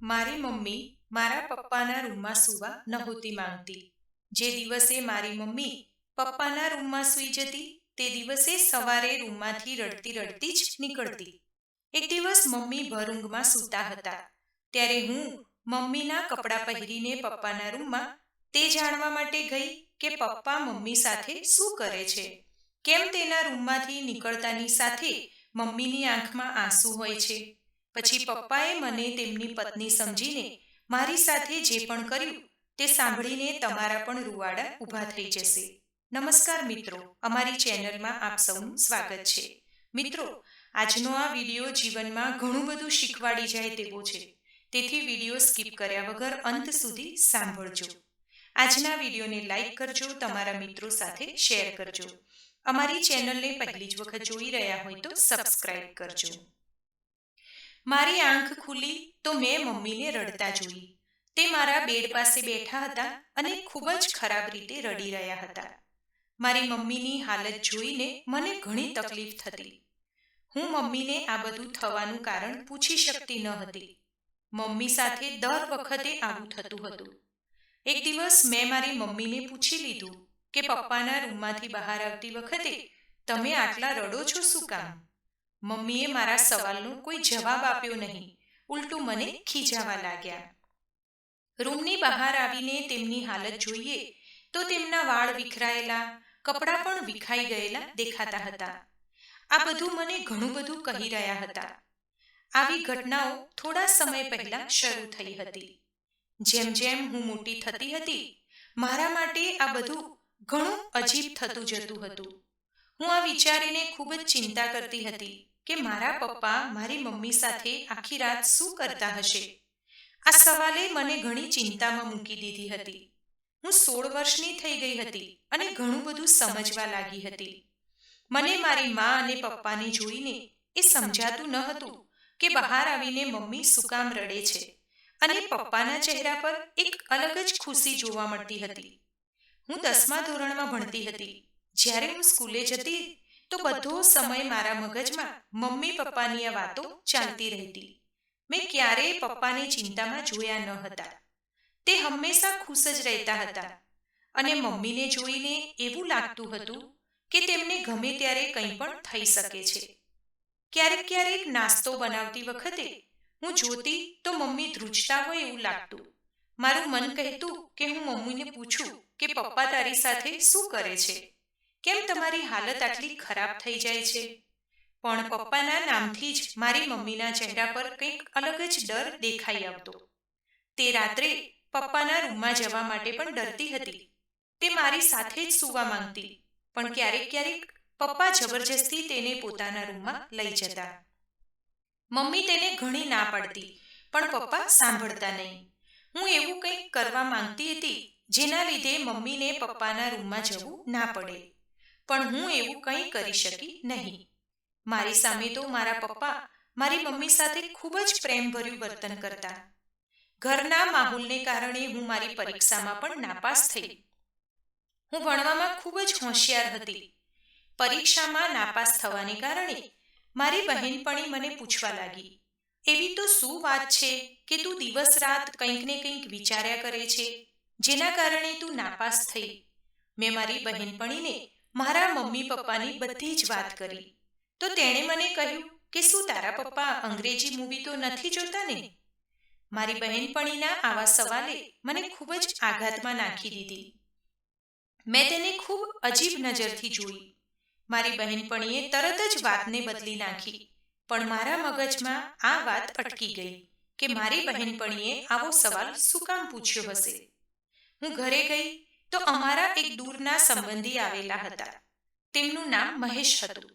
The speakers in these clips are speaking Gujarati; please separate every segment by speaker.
Speaker 1: મારી મમ્મી મારા પપ્પાના રૂમમાં સૂવા નહોતી માંગતી. જે દિવસે મારી મમ્મી પપ્પાના રૂમમાં સૂઈ જતી તે દિવસે સવારે રૂમમાંથી રડતી રડતી જ નીકળતી. એક દિવસ મમ્મી ભર ઊંઘમાં સૂતા હતા ત્યારે હું મમ્મીના કપડાં પહેરીને પપ્પાના રૂમમાં તે જાણવા માટે ગઈ કે પપ્પા મમ્મી સાથે શું કરે છે. કેમ તેના રૂમમાંથી નીકળતાની સાથે મમ્મીની આંખમાં આંસુ હોય છે. પછી પપ્પાએ મને તેમની પત્ની સમજીને મારી સાથે જે પણ કર્યું તે સાંભળીને તમારા પણ રૂવાડા ઊભા થઈ જશે. નમસ્કાર મિત્રો, અમારી ચેનલમાં આપ સૌનું સ્વાગત છે. મિત્રો, આજનો આ વિડીયો જીવનમાં ઘણું બધું શીખવાડી જાય તેવો છે, તેથી વિડીયો સ્કીપ કર્યા વગર અંત સુધી સાંભળજો. આજના વિડીયોને લાઈક કરજો, તમારા મિત્રો સાથે શેર કરજો. અમારી ચેનલને પહેલી જ વખત જોઈ રહ્યા હોય તો સબસ્ક્રાઇબ કરજો. મારી આંખ ખુલી તો મેં મમ્મીને રડતા જોઈ. તે મારા બેડ પાસે બેઠા હતા અને ખૂબ જ ખરાબ રીતે રડી રહ્યા હતા. મારી મમ્મીની હાલત જોઈને મને ઘણી તકલીફ થતી. હું મમ્મીને આ બધું થવાનું કારણ પૂછી શકતી ન હતી. મમ્મી સાથે દર વખતે આવું થતું હતું. એક દિવસ મેં મારી મમ્મીને પૂછી લીધું કે પપ્પાના રૂમમાંથી બહાર આવતી વખતે તમે આટલા રડો છો શું કામ? મમ્મીએ મારા સવાલનો કોઈ જવાબ આપ્યો નહીં, ઉલટું મને ખીજાવા લાગ્યા. રૂમની બહાર આવીને તેમની હાલત જોઈએ તો તેમના વાળ વિખરાયેલા, કપડાં પણ વિખાઈ ગયેલા દેખાતા હતા. આ બધું મને ઘણું બધું કહી રહ્યા હતા. આવી ઘટનાઓ થોડા સમય પહેલા શરૂ થઈ હતી. જેમ જેમ હું મોટી થતી હતી મારા માટે આ બધું ઘણું અજીબ થતું જતું હતું. હું આ વિચારીને ખૂબ જ ચિંતા કરતી હતી કે મારા પપ્પા મારી મમ્મી સાથે આખી રાત શું કરતા હશે. આ સવાલે મને ઘણી ચિંતામાં મૂકી દીધી હતી. હું 16 વર્ષની થઈ ગઈ હતી અને ઘણું બધું સમજવા લાગી હતી. મને મારી મા અને પપ્પાને જોઈને એ સમજાતું ન હતું કે બહાર આવીને મમ્મી શું કામ રડે છે અને પપ્પાના ચહેરા પર એક અલગ જ ખુશી જોવા મળતી હતી. હું 10મા ધોરણમાં ભણતી હતી. જ્યારે હું સ્કૂલે જતી તો બધો સમય મારા મગજમાં મમ્મી પપ્પાની આ વાતો ચાલતી રહેતી. મેં ક્યારેય પપ્પાને ચિંતામાં જોયા ન હતા. તે હંમેશા ખુશ જ રહેતા હતા અને મમ્મીને જોઈને એવું લાગતું હતું કે તેમને ગમે ત્યારે કંઈ પણ થઈ શકે છે. ક્યારેક ક્યારેક નાસ્તો બનાવતી વખતે હું જોતી તો મમ્મી ધ્રુજતા હોય એવું લાગતું. મારું મન કહેતું કે હું મમ્મીને પૂછું કે પપ્પા તારી સાથે શું કરે છે? કેમ તમારી હાલત આટલી ખરાબ થઈ જાય છે? પણ પપ્પાના નામથી જ મારી મમ્મીના ચહેરા પર કંઈક અલગ જ ડર દેખાઈ આવતો. તે રાત્રે પપ્પાના રૂમમાં જવા માટે પણ ડરતી હતી. તે મારી સાથે જ સૂવા માંગતી, પણ ક્યારેક ક્યારેક પપ્પા જબરજસ્તી તેને પોતાના રૂમમાં લઈ જતા. મમ્મી તેને ઘણી ના પાડતી, પણ પપ્પા સાંભળતા નહીં. હું એવું કંઈક કરવા માંગતી હતી જેના લીધે મમ્મીને પપ્પાના રૂમમાં જવું ના પડે, પણ હું એવું કંઈ કરી શકી નહીં. મારી સામે તો મારા પપ્પા મારી મમ્મી સાથે ખૂબ જ પ્રેમભર્યું વર્તન કરતા. ઘરના માહોલને કારણે હું મારી પરીક્ષામાં પણ નાપાસ થઈ. હું ભણવામાં ખૂબ જ હોશિયાર હતી. પરીક્ષામાં નાપાસ થવાને કારણે મારી બહેનપણી મને પૂછવા લાગી, એવી તો શું વાત છે કે તું દિવસ રાત કંઈક ને કંઈક વિચાર્યા કરે છે, જેના કારણે તું નાપાસ થઈ? મેં મારી બહેનપણીને મારા મમ્મી પપ્પાની બધી જ વાત કરી તો તેણે મને કહ્યું કે શું તારા પપ્પા અંગ્રેજી મૂવી તો નથી જોતા ને? મારી બહેનપણીના આવા સવાલે મને ખૂબ જ આઘાતમાં નાખી દીધી. મેં તેને ખૂબ અજીબ નજરથી જોઈ. મારી બહેનપણીએ તરત જ વાતને બદલી નાખી, પણ મારા મગજમાં આ વાત અટકી ગઈ કે મારી બહેનપણીએ આવો સવાલ શું કામ પૂછ્યો હશે. હું ઘરે ગઈ તો અમારા એક દૂરના સંબંધી આવેલા હતા. તેમનું નામ મહેશ હતું.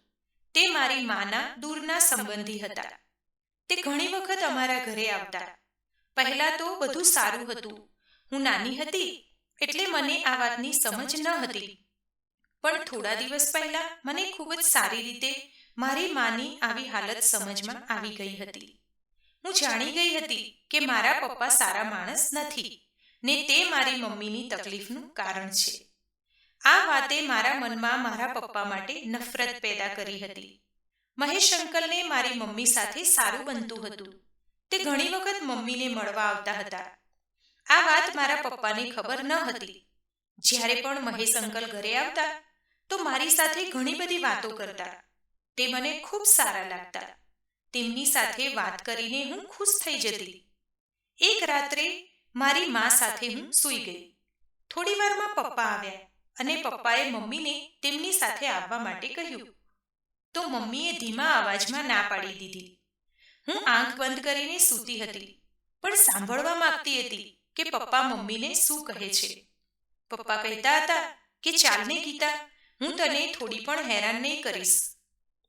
Speaker 1: તે મારી માના દૂરના સંબંધી હતા. તે ઘણી વખત અમારા ઘરે આવતા. પહેલાં તો બધું સારું હતું. હું નાની હતી એટલે મને આ વાતની સમજ ન હતી, પણ થોડા દિવસ પહેલા મને ખૂબ જ સારી રીતે મારી માની આવી હાલત સમજમાં આવી ગઈ હતી. હું જાણી ગઈ હતી કે મારા પપ્પા સારા માણસ નથી ને તે મારી મમ્મીની તકલીફનું કારણ છે. આ વાતે મારા મનમાં મારા પપ્પા માટે નફરત પેદા કરી હતી. મહેશ અંકલને મારી મમ્મી સાથે સારું બનતું હતું. તે ઘણી વખત મમ્મીને મળવા આવતા હતા. આ વાત મારા પપ્પાને ખબર ન હતી. જ્યારે પણ મહેશ અંકલ ઘરે આવતા તો મારી સાથે ઘણી બધી વાતો કરતા. તે મને ખૂબ સારા લાગતા. તેમની સાથે વાત કરીને હું ખુશ થઈ જતી. એક રાત્રે મારી મા સાથે હું સૂઈ ગઈ. થોડી વારમાં પપ્પા આવ્યા અને પપ્પાએ મમ્મીને તેમની સાથે આવવા માટે કહ્યું. તો મમ્મીએ ધીમા અવાજમાં ના પાડી દીધી. હું આંખ બંધ કરીને સૂતી હતી, પણ સાંભળવા માંગતી હતી કે પપ્પા મમ્મીને શું કહે છે. પપ્પા કહેતા હતા કે ચાલને ગીતા, હું તને થોડી પણ હેરાન નહીં કરીશ.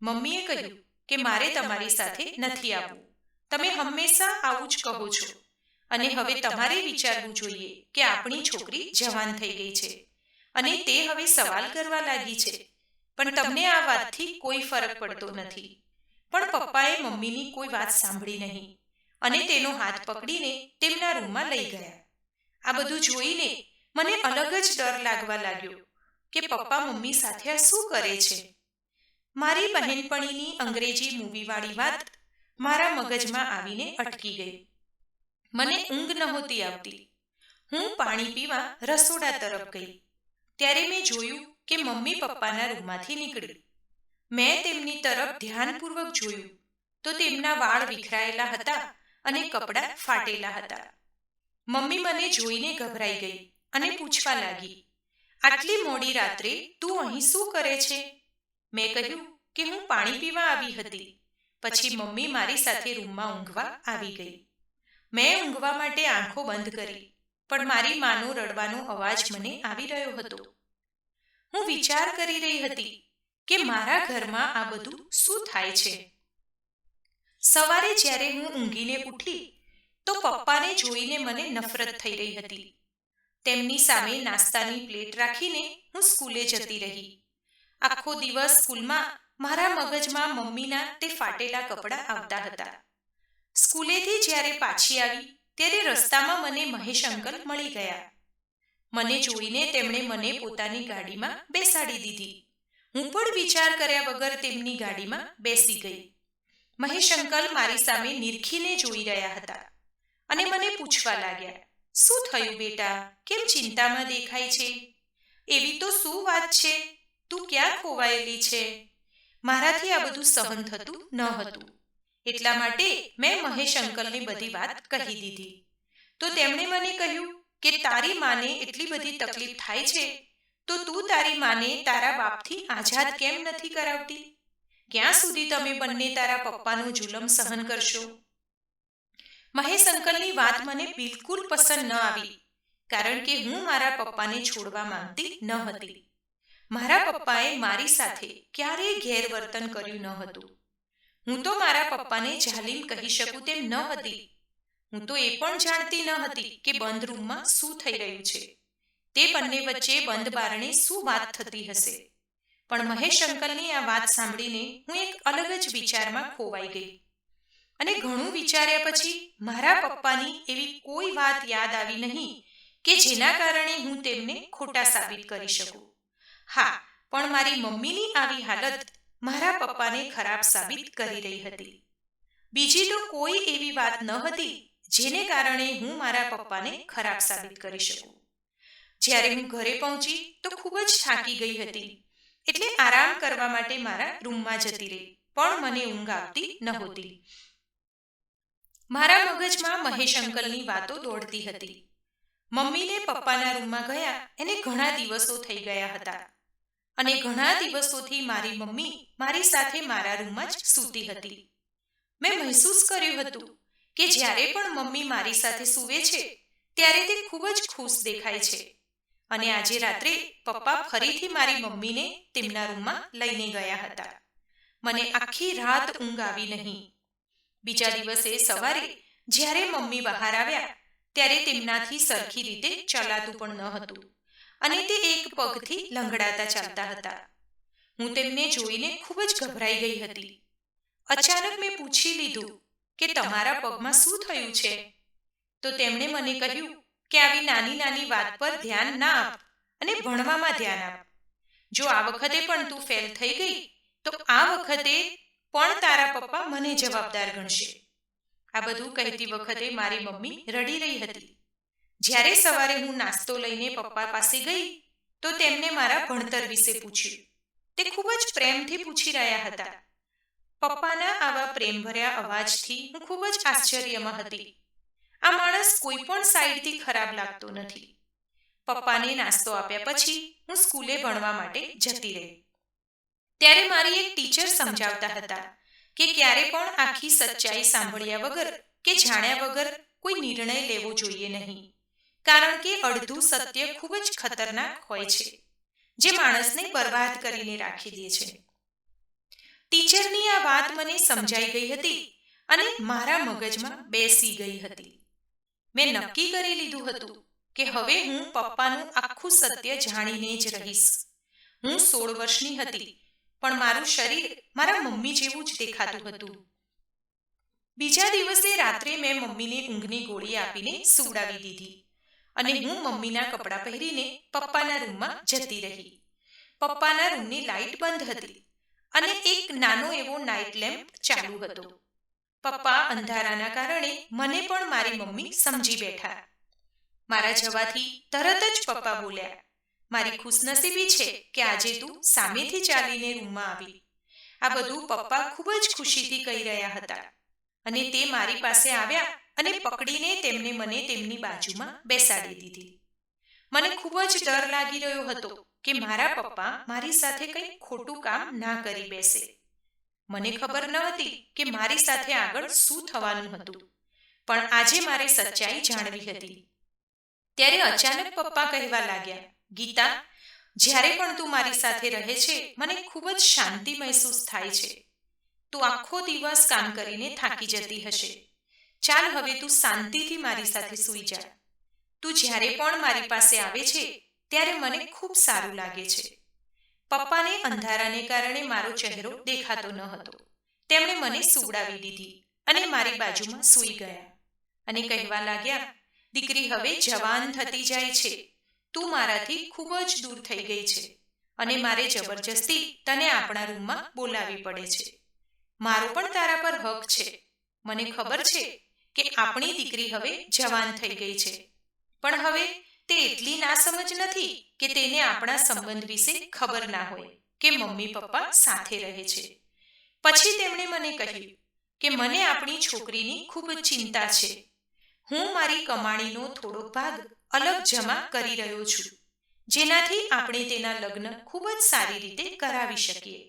Speaker 1: મમ્મીએ કહ્યું કે મારે તમારી સાથે નથી આવવું. તમે હંમેશા આવું જ કહો છો અને હવે તમારે વિચારવું જોઈએ કે આપણી છોકરી જવાન થઈ ગઈ છે અને તે હવે સવાલ કરવા લાગી છે, પણ તમને આ વાતથી કોઈ ફરક પડતો નથી. પણ પપ્પાએ મમ્મીની કોઈ વાત સાંભળી નહીં અને તેનો હાથ પકડીને તેમના રૂમમાં લઈ ગયા. આ બધું જોઈને મને અલગ જ ડર લાગવા લાગ્યો કે પપ્પા મમ્મી સાથે આ શું કરે છે. મારી બહેનપણીની અંગ્રેજી મૂવીવાળી વાત મારા મગજમાં આવીને અટકી ગઈ. મને ઊંઘ નહોતી આવતી. હું પાણી પીવા રસોડા તરફ ગઈ ત્યારે મેં જોયું કે મમ્મી પપ્પાના રૂમમાંથી નીકળી. મેં તેમની તરફ ધ્યાનપૂર્વક જોયું તો તેમના વાળ વિખરાયેલા હતા અને કપડાં ફાટેલા હતા. મમ્મી મને જોઈને ગભરાઈ ગઈ અને પૂછવા લાગી, આટલી મોડી રાત્રે તું અહીં શું કરે છે? મેં કહ્યું કે હું પાણી પીવા આવી હતી. પછી મમ્મી મારી સાથે રૂમમાં ઊંઘવા આવી ગઈ. મેં ઊંઘવા માટે આંખો બંધ કરી, પણ મારી માનો રડવાનો અવાજ મને આવી રહ્યો હતો. હું વિચાર કરી રહી હતી કે મારા ઘરમાં આ બધું શું થાય છે. સવારે જ્યારે હું ઊંઘીને ઉઠી તો પપ્પાને જોઈને મને નફરત થઈ રહી હતી. તેમની સામે નાસ્તાની પ્લેટ રાખીને હું સ્કૂલે જતી રહી. આખો દિવસ સ્કૂલમાં મારા મગજમાં મમ્મીના તે ફાટેલા કપડાં આવતા હતા. સ્કૂલેથી જ્યારે પાછી આવી ત્યારે રસ્તામાં મને મહેશ અંકલ મળી ગયા. મને જોઈને તેમણે મને પોતાની ગાડીમાં બેસાડી દીધી. હું પણ વિચાર કર્યા વગર તેમની ગાડીમાં બેસી ગઈ. મહેશ અંકલ મારી સામે નિરખીને જોઈ રહ્યા હતા અને મને પૂછવા લાગ્યા, શું થયું બેટા, કેમ ચિંતામાં દેખાય છે? એવી તો શું વાત છે? તું ક્યાં ખોવાયેલી છે? મારાથી આ બધું સહન થતું ન હતું, એટલા માટે મેં મહેશ અંકલને બધી વાત કહી દીધી. તો તેમણે મને કહ્યું કે તારી માને એટલી બધી તકલીફ થાય છે તો તું તારી માને તારા બાપથી આઝાદ કેમ નથી કરાવતી? ક્યાં સુધી તમે બંને તારા પપ્પાનો જુલમ સહન કરશો? મહેશ અંકલની વાત મને બિલકુલ પસંદ ન આવી, કારણ કે હું મારા પપ્પાને છોડવા માંગતી ન હતી. મારા પપ્પાએ મારી સાથે ક્યારેય ગેરવર્તન કર્યું ન હતું. હું તો મારા પપ્પાને જાલીમ કહી શકું તેમ ન હતી. હું તો એ પણ જાણતી ન હતી કે બંધ રૂમમાં શું થઈ રહ્યું છે. તે બંને વચ્ચે બંધ બારણે શું વાત થતી હશે. પણ મહેશ અંકલની આ વાત સાંભળીને હું એક અલગ જ વિચારમાં ખોવાઈ ગઈ અને ઘણું વિચાર્યા પછી મારા પપ્પાની એવી કોઈ વાત યાદ આવી નહીં કે જેના કારણે હું તેમને ખોટા સાબિત કરી શકું. હા, પણ મારી મમ્મીની આવી હાલત મારા પપ્પાને ખરાબ સાબિત કરી રહી હતી. બીજી તો કોઈ એવી વાત ન હતી જેને કારણે હું મારા પપ્પાને ખરાબ સાબિત કરી શકું. જ્યારે હું ઘરે પહોંચી તો ખૂબ જ થાકી ગઈ હતી, એટલે આરામ કરવા માટે મારા રૂમમાં જતી રહી, પણ મને ઊંઘ આવતી નહોતી. મારા મગજમાં મહેશ અંકલની વાતો દોડતી હતી. મમ્મીને પપ્પાના રૂમમાં ગયા એને ઘણા દિવસો થઈ ગયા હતા અને ઘણા દિવસોથી મારી મમ્મી મારી સાથે મારા રૂમમાં જ સૂતી હતી. મેં મહેસૂસ કર્યું હતું કે જ્યારે પણ મમ્મી મારી સાથે સૂવે છે ત્યારે તે ખૂબ જ ખુશ દેખાય છે અને આજે રાત્રે પપ્પા ફરીથી મારી મમ્મીને તેમના રૂમમાં લઈને ગયા હતા. મને આખી રાત ઊંઘ આવી નહીં. બીજા દિવસે સવારે જ્યારે મમ્મી બહાર આવ્યા ત્યારે તેમનાથી સરખી રીતે ચલાતું પણ ન હતું અને તે એક પગથી લંગડાતા ચાલતા હતા. હું તેમને જોઈને ખૂબ જ ગભરાઈ ગઈ હતી. અચાનક મેં પૂછી લીધું કે તમારા પગમાં શું થયું છે? તો તેમણે મને કહ્યું કે આવી નાની નાની વાત પર ધ્યાન ના આપ અને ભણવામાં ધ્યાન આપ. જો આ વખતે પણ તું ફેલ થઈ ગઈ તો આ વખતે પણ તારા પપ્પા મને જવાબદાર ગણશે. આ બધું કહેતી વખતે મારી મમ્મી રડી રહી હતી. જ્યારે સવારે હું નાસ્તો લઈને પપ્પા પાસે ગઈ તો તેમને મારા ભણતર વિશે પૂછ્યું. તે ખૂબ જ પ્રેમથી પૂછી રહ્યા હતા. પપ્પાના આવા પ્રેમભર્યા અવાજથી હું ખૂબ જ આશ્ચર્યમાં હતી. આ માણસ કોઈ પણ સાઈડથી ખરાબ લાગતો નથી. પપ્પાને નાસ્તો આપ્યા પછી હું સ્કૂલે ભણવા માટે જતી રહી. ત્યારે મારી એક ટીચર સમજાવતા હતા કે ક્યારે પણ આખી સચ્ચાઈ સાંભળ્યા વગર કે જાણ્યા વગર કોઈ નિર્ણય લેવો જોઈએ નહીં, કારણ કે અડધું સત્ય ખૂબ જ ખતરનાક હોય છે, જે માણસને બરબાદ કરીને રાખી દે છે. ટીચરની આ વાત મને સમજાઈ ગઈ હતી અને મારા મગજમાં બેસી ગઈ હતી. મેં નક્કી કરી લીધું હતું કે હવે હું પપ્પાનું આખું સત્ય જાણીને જ રહીશ. હું 16 વર્ષની હતી, પણ મારું શરીર મારા મમ્મી જેવું જ દેખાતું હતું. બીજા દિવસે રાત્રે મેં મમ્મીને ઊંઘની ગોળી આપીને સુવડાવી દીધી અને હું મમ્મીના કપડાં પહેરીને પપ્પાના રૂમમાં જતી રહી. પપ્પાના રૂમની લાઇટ બંધ હતી અને એક નાનો એવો નાઇટ લેમ્પ ચાલુ હતો. પપ્પા અંધારાના કારણે મને પણ મારી મમ્મી સમજી બેઠા. મારા જવાથી તરત જ પપ્પા બોલ્યા, મારી ખુશનસીબી છે કે આજે તું સામેથી ચાલીને રૂમમાં આવી. આ બધું પપ્પા ખૂબ જ ખુશીથી કહી રહ્યા હતા અને તે મારી પાસે આવ્યા અને પકડીને તેમને મને તેમની બાજુમાં બેસાડી દીધી. મને ખૂબ જ ડર લાગી રહ્યો હતો કે મારા પપ્પા મારી સાથે કંઈ ખોટું કામ ના કરી બેસે. મને ખબર ન હતી કે મારી સાથે આગળ શું થવાનું હતું, પણ આજે મારે સચ્ચાઈ જાણવી હતી. ત્યારે અચાનક પપ્પા કહેવા લાગ્યા, ગીતા, જ્યારે પણ તું મારી સાથે રહે છે મને ખૂબ જ શાંતિ મહેસૂસ થાય છે. તું આખો દિવસ કામ કરીને થાકી જતી હશે. ચાલ હવે તું શાંતિથી મારી સાથે સૂઈ જા. તું જ્યારે પણ મારી પાસે આવે છે ત્યારે મને ખૂબ સારું લાગે છે. પપ્પાને અંધારાને કારણે મારો ચહેરો દેખાતો ન હતો. તેમણે મને સુવડાવી દીધી અને મારી બાજુમાં સૂઈ ગયા અને કહેવા લાગ્યા, દીકરી, હવે જવાન થતી જાય છે. તું મારાથી ખૂબ જ દૂર થઈ ગઈ છે અને મારે જબરજસ્તી તને આપણા રૂમમાં બોલાવવી પડે છે. મારો પણ તારા પર હક છે. મને ખબર છે કે આપણી દીકરી હવે જવાન થઈ ગઈ છે, પણ હવે તે એટલી નાસમજ નથી કે તેને આપણા સંબંધ વિશે ખબર ના હોય કે મમ્મી પપ્પા સાથે રહે છે. પછી તેમણે મને કહ્યું કે મને આપણી છોકરીની ખૂબ ચિંતા છે. હું મારી કમાણીનો થોડો ભાગ અલગ જમા કરી રહ્યો છું, જેનાથી આપણે તેના લગ્ન ખૂબ જ સારી રીતે કરાવી શકીએ.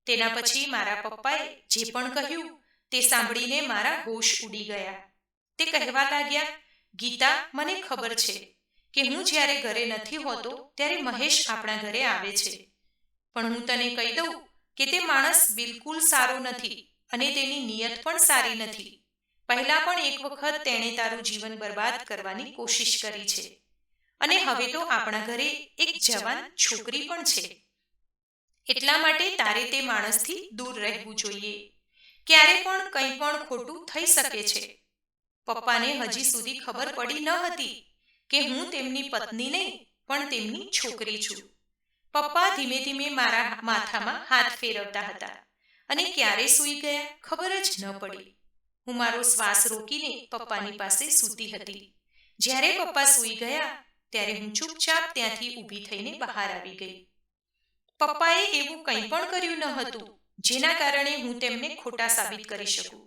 Speaker 1: તેના પછી મારા પપ્પાએ જે પણ કહ્યું તે સાંભળીને મારા હોશ ઉડી ગયા. તે કહેવા લાગ્યા, ગીતા, મને ખબર છે કે હું જ્યારે ઘરે નથી હોતો ત્યારે મહેશ આપણા ઘરે આવે છે, પણ હું તને કહી દઉં કે તે માણસ બિલકુલ સારો નથી અને તેની નિયત પણ સારી નથી. પહેલા પણ એક વખત તેણે તારું જીવન બરબાદ કરવાની કોશિશ કરી છે અને હવે તો આપણા ઘરે એક જવાન છોકરી પણ છે. એટલા માટે તારે તે માણસથી દૂર રહેવું જોઈએ. ક્યારે પણ કંઈ પણ ખોટું થઈ શકે છે. પપ્પાને હજી સુધી ખબર પડી ન હતી કે હું તેમની પત્ની નહીં પણ તેમની છોકરી છું. પપ્પા ધીમે ધીમે મારા માથામાં હાથ ફેરવતા હતા અને ક્યારે સૂઈ ગયા ખબર જ ન પડી. હું મારો શ્વાસ રોકીને પપ્પાની પાસે સૂતી હતી. જ્યારે પપ્પા સૂઈ ગયા ત્યારે હું ચૂપચાપ ત્યાંથી ઊભી થઈને બહાર આવી ગઈ. પપ્પાએ એવું કંઈ પણ કર્યું ન હતું જેના કારણે હું તેમને ખોટા સાબિત કરી શકું.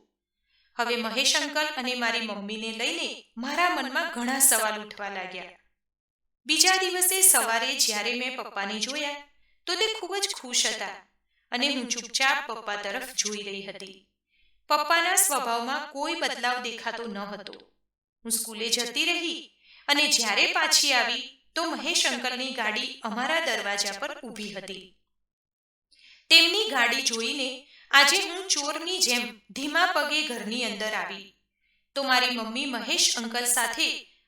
Speaker 1: હવે મહેશ અંકલ અને મારી મમ્મીને લઈને મારા મનમાં ઘણા સવાલ ઉઠવા લાગ્યા. બીજા દિવસે સવારે જ્યારે મેં પપ્પાને જોયા તો તે ખૂબ જ ખુશ હતા અને હું ચૂપચાપ પપ્પા તરફ જોઈ રહી હતી. પપ્પાના સ્વભાવમાં કોઈ બદલાવ દેખાતો ન હતો. હું સ્કૂલે જતી રહી અને જ્યારે પાછી આવી તો મહેશ અંકલની ગાડી અમારા દરવાજા પર ઊભી હતી. તેમની ગાડી જોઈને આજે હું ચોરની જેમ ધીમા પગે ઘરની અંદર આવી તો મારી મમ્મી મહેશ અંકલ સાથે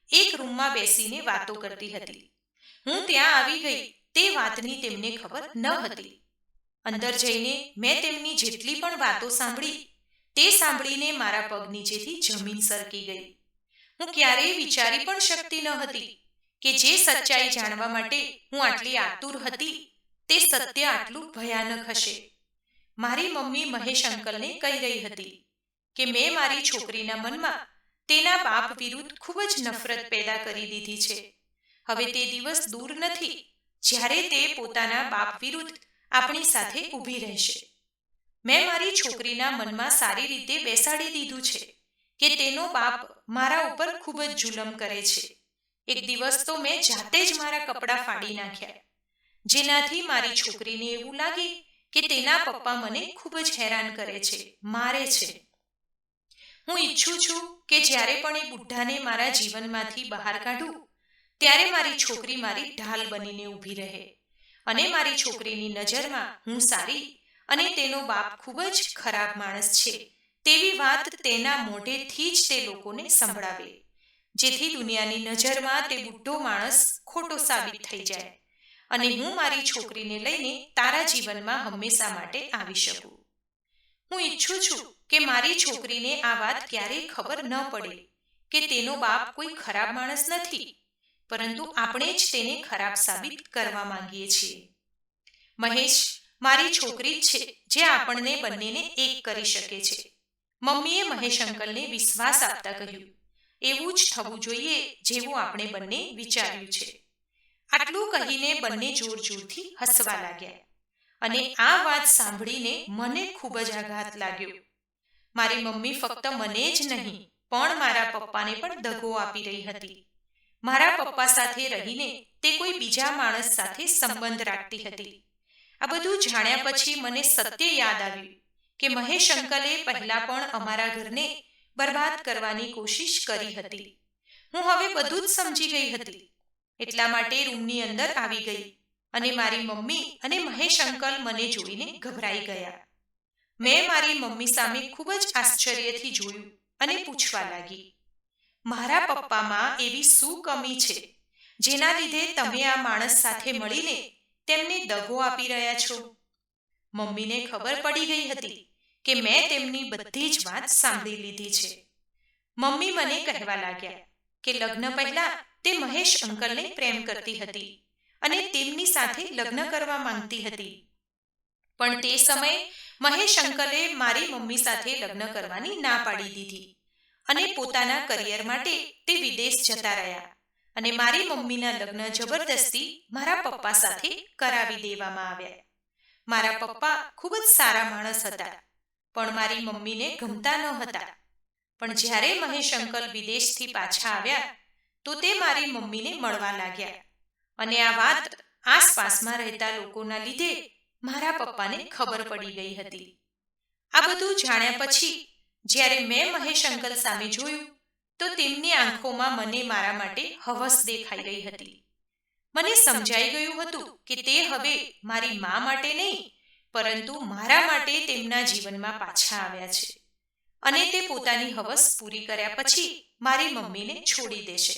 Speaker 1: એક રૂમમાં બેસીને વાતો કરતી હતી. હું ત્યાં આવી ગઈ તે વાતની તેમને ખબર ન હતી. અંદર જઈને મેં તેમની જેટલી પણ વાતો સાંભળી તે સાંભળીને મારા પગ નીચેથી જમીન સરકી ગઈ. હું ક્યારેય વિચારી પણ શકતી ન હતી કે જે સચ્ચાઈ જાણવા માટે હું આટલી આતુર હતી તે સત્ય આટલું ભયાનક હશે. મારી મમ્મી મહેશ અંકલને કહી રહી હતી કે મેં મારી છોકરીના મનમાં તેના બાપ વિરુદ્ધ ખૂબ જ નફરત પેદા કરી દીધી છે. હવે તે દિવસ દૂર નથી જ્યારે તે પોતાના બાપ વિરુદ્ધ આપણી સાથે ઊભી રહેશે. મેં મારી છોકરીના મનમાં સારી રીતે બેસાડી દીધું છે કે તેનો બાપ મારા ઉપર ખૂબ જ જુલમ કરે છે. એક દિવસ તો મેં જાતે જ મારા કપડાં ફાડી નાખ્યા, જેનાથી મારી છોકરીને એવું લાગે કે તેના પપ્પા મને ખૂબ જ હેરાન કરે છે, મારે છે. હું ઈચ્છું છું કે જ્યારે પણ એ બુઢ્ઢાને મારા જીવનમાંથી બહાર કાઢું ત્યારે મારી છોકરી મારી ઢાલ બનીને ઊભી રહે અને મારી છોકરીની નજરમાં હું સારી અને તેનો બાપ ખૂબ જ ખરાબ માણસ છે તેવી વાત તેના મોઢેથી જ તે લોકોને સંભળાવે, જેથી દુનિયાની નજરમાં તે બુઢ્ઢો માણસ ખોટો સાબિત થઈ જાય અને હું મારી છોકરીને લઈને તારા જીવનમાં હંમેશા માટે આવી શકું. હું ઈચ્છું છું કે મારી છોકરીને આ વાત ક્યારેય ખબર ન પડે કે તેનો બાપ કોઈ ખરાબ માણસ નથી, પરંતુ આપણે જ તેને ખરાબ સાબિત કરવા માંગીએ છીએ. મહેશ મારી છોકરી જ છે જે આપણને બંનેને એક કરી શકે છે. મમ્મીએ મહેશ અંકલને વિશ્વાસ આપતા કહ્યું, એવું જ થવું જોઈએ જેવું આપણે બંને વિચાર્યું છે. આટલું કહીને બંને જોર જોરથી હસવા લાગ્યા અને આ વાત સાંભળીને મને ખૂબ જ આઘાત લાગ્યો. મારી મમ્મી ફક્ત મને જ નહીં પણ મારા પપ્પાને પણ દગો આપી રહી હતી. મારા પપ્પા સાથે રહીને તે કોઈ બીજા માણસ સાથે સંબંધ રાખતી હતી. આ બધું જાણ્યા પછી મને સત્ય યાદ આવ્યું કે મહેશ અંકલે પહેલા પણ અમારા ઘરને બરબાદ કરવાની કોશિશ કરી હતી. હું હવે બધું જ સમજી ગઈ હતી, એટલા માટે રૂમની અંદર આવી ગઈ અને મારી મમ્મી અને મહેશ અંકલ મને જોઈને ગભરાઈ ગયા. મેં મારી મમ્મી સામે ખૂબ જ આશ્ચર્યથી જોયું અને પૂછવા લાગી, મારા પપ્પામાં એવી શું કમી છે જેના લીધે તમે આ માણસ સાથે મળીને તેમને દગો આપી રહ્યા છો? મમ્મીને ખબર પડી ગઈ હતી કે મેં તેમની બધી જ વાત સાંભળી લીધી છે. મમ્મી મને કહેવા લાગ્યા કે લગ્ન પહેલા તે મહેશ અંકલને પ્રેમ કરતી હતી અને તેમની સાથે લગ્ન કરવા માંગતી હતી, પણ તે સમયે મહેશ અંકલે મારી મમ્મી સાથે લગ્ન કરવાની ના પાડી દીધી અને પોતાના કરિયર માટે તે વિદેશ જતા રહ્યા અને મારી મમ્મીના લગ્ન જબરદસ્તી મારા પપ્પા સાથે કરાવી દેવામાં આવ્યા. મારા પપ્પા ખૂબ જ સારા માણસ હતા પણ મારી મમ્મીને ગમતા ન હતા. પણ જ્યારે મહેશ અંકલ વિદેશથી પાછા આવ્યા તો તે મારી મમ્મીને મળવા લાગ્યા અને આ વાત આસપાસમાં રહેતા લોકોના લીધે મારા પપ્પાને ખબર પડી ગઈ હતી. આ બધું જાણ્યા પછી જ્યારે મેં મહેશ અંકલ સામે જોયું તો તેમની આંખોમાં મને મારા માટે હવસ દેખાઈ ગઈ હતી. મને સમજાઈ ગયું હતું કે તે હવે મારી મા માટે નહીં પરંતુ મારા માટે તેમના જીવનમાં પાછા આવ્યા છે અને તે પોતાની હવસ પૂરી કર્યા પછી મારી મમ્મીને છોડી દેશે.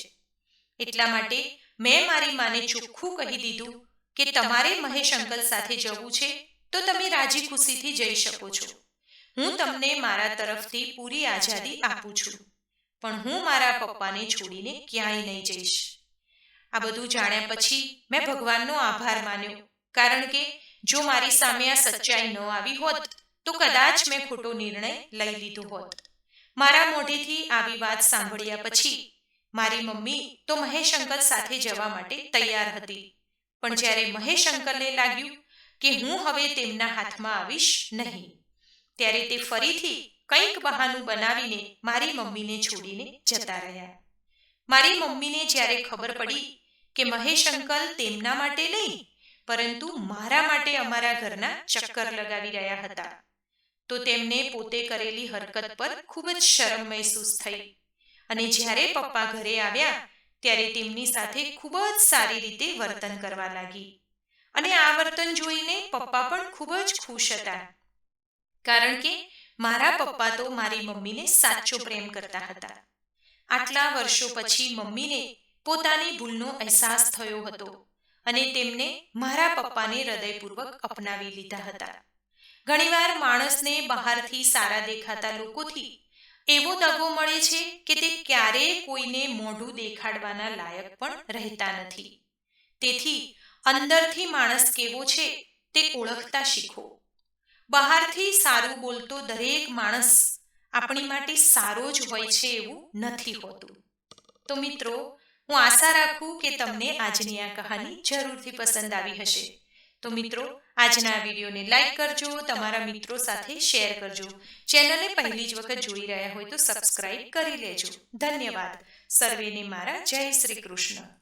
Speaker 1: એટલા માટે મેં મારી માને ચોખ્ખું કહી દીધું કે તમારે મહેશ અંકલ સાથે જવું છે તો તમે રાજી ખુશીથી જઈ શકો છો. હું તમને મારા તરફથી પૂરી આઝાદી આપું છું, પણ હું મારા પપ્પાને છોડીને ક્યાંય નહીં જઈશ. આ બધું જાણ્યા પછી મેં ભગવાનનો આભાર માન્યો, કારણ કે જો મારી સામે આ સચ્ચાઈ ન આવી હોત તો કદાચ મેં ખોટો નિર્ણય લઈ લીધો હોત. મારા મોઢેથી આવી વાત સાંભળ્યા પછી મારી મમ્મી તો મહેશ અંકલ સાથે જવા માટે તૈયાર હતી, પણ જ્યારે મહેશ અંકલને લાગ્યું કે હું હવે તેમના હાથમાં આવીશ નહીં, ત્યારે તે ફરીથી કંઈક બહાનું બનાવીને મારી મમ્મીને છોડીને જતા રહ્યા. મારી મમ્મીને જ્યારે ખબર પડી કે મહેશ અંકલ તેમના માટે નહીં પરંતુ મારા માટે અમારા ઘરના ચક્કર લગાવી રહ્યા હતા, તો તેમને પોતે કરેલી હરકત પર ખૂબ જ શરમ મહેસૂસ થઈ અને જ્યારે પપ્પા ઘરે આવ્યા ત્યારે તેમની સાથે ખૂબ જ સારી રીતે વર્તન કરવા લાગી અને આ વર્તન જોઈને પપ્પા પણ ખૂબ જ ખુશ હતા, કારણ કે મારા પપ્પા તો મારી મમ્મીને સાચો પ્રેમ કરતા હતા. આટલા વર્ષો પછી મમ્મીને પોતાની ભૂલનો અહેસાસ થયો હતો અને તેમને મારા પપ્પાને હૃદયપૂર્વક અપનાવી લીધા હતા. ઘણીવાર માણસને બહારથી સારા દેખાતા લોકોથી એવો દગો મળે છે કે તે ક્યારેય કોઈને મોઢું દેખાડવાના લાયક પણ રહેતા નથી. તેથી અંદરથી માણસ કેવો છે તે ઓળખતા શીખો. બહારથી સારું બોલતો દરેક માણસ આપણી માટે સારો જ હોય છે એવું નથી હોતું. તો મિત્રો, હું આશા રાખું કે તમને આજની આ કહાની જરૂરથી પસંદ આવી હશે. તો મિત્રો, આજના આ વિડીયોને લાઈક કરજો, તમારા મિત્રો સાથે શેર કરજો. ચેનલને પહેલી જ વખત જોઈ રહ્યા હોય તો સબસ્ક્રાઇબ કરી લેજો. ધન્યવાદ. સર્વેને મારા જય શ્રી કૃષ્ણ.